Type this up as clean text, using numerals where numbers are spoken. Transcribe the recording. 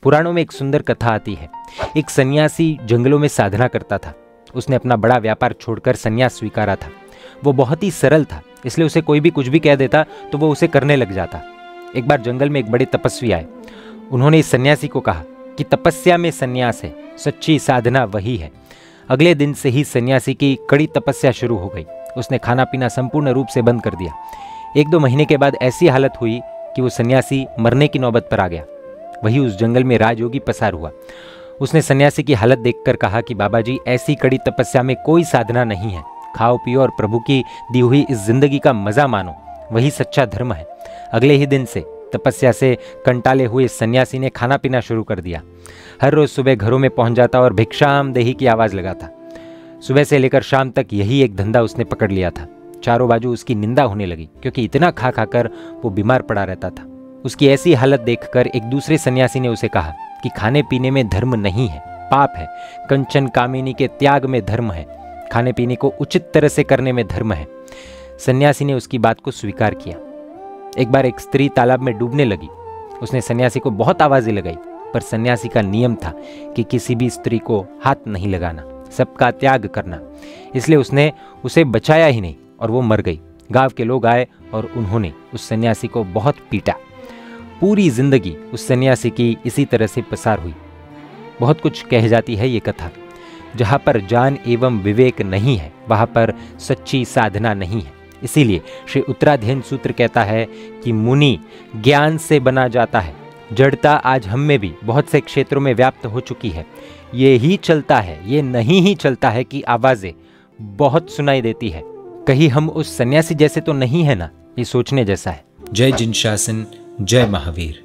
पुराणों में एक सुंदर कथा आती है। एक सन्यासी जंगलों में साधना करता था। उसने अपना बड़ा व्यापार छोड़कर सन्यास स्वीकारा था। वो बहुत ही सरल था, इसलिए उसे कोई भी कुछ भी कह देता तो वो उसे करने लग जाता। एक बार जंगल में एक बड़े तपस्वी आए। उन्होंने इस सन्यासी को कहा कि तपस्या में सन्यास है, सच्ची साधना वही है। अगले दिन से ही सन्यासी की कड़ी तपस्या शुरू हो गई। उसने खाना पीना संपूर्ण रूप से बंद कर दिया। 1-2 महीने के बाद ऐसी हालत हुई कि वो सन्यासी मरने की नौबत पर आ गया। वही उस जंगल में राजयोगी पसार हुआ। उसने सन्यासी की हालत देखकर कहा कि बाबा जी, ऐसी कड़ी तपस्या में कोई साधना नहीं है। खाओ पियो और प्रभु की दी हुई इस जिंदगी का मजा मानो, वही सच्चा धर्म है। अगले ही दिन से तपस्या से कंटाले हुए सन्यासी ने खाना पीना शुरू कर दिया। हर रोज सुबह घरों में पहुंच जाता और भिक्षाम देही की आवाज लगाता। सुबह से लेकर शाम तक यही एक धंधा उसने पकड़ लिया था। चारों बाजू उसकी निंदा होने लगी, क्योंकि इतना खा खाकर वो बीमार पड़ा रहता था। उसकी ऐसी हालत देखकर एक दूसरे सन्यासी ने उसे कहा कि खाने पीने में धर्म नहीं है, पाप है। कंचन कामिनी के त्याग में धर्म है। खाने पीने को उचित तरह से करने में धर्म है। सन्यासी ने उसकी बात को स्वीकार किया। एक बार एक स्त्री तालाब में डूबने लगी। उसने सन्यासी को बहुत आवाजें लगाई, पर सन्यासी का नियम था कि किसी भी स्त्री को हाथ नहीं लगाना, सबका त्याग करना। इसलिए उसने उसे बचाया ही नहीं और वो मर गई। गांव के लोग आए और उन्होंने उस सन्यासी को बहुत पीटा। पूरी जिंदगी उस सन्यासी की इसी तरह से पसार हुई। बहुत कुछ कह जाती है ये कथा। जहाँ पर ज्ञान एवं विवेक नहीं है, वहाँ पर सच्ची साधना नहीं है। इसीलिए श्री उत्तराध्ययन सूत्र कहता है कि मुनि ज्ञान से बना जाता है। जड़ता आज हम में भी बहुत से क्षेत्रों में व्याप्त हो चुकी है। ये ही चलता है, ये नहीं ही चलता है कि आवाजें बहुत सुनाई देती है। कहीं हम उस सन्यासी जैसे तो नहीं है ना, ये सोचने जैसा है। जय जिनशासन, जय महावीर।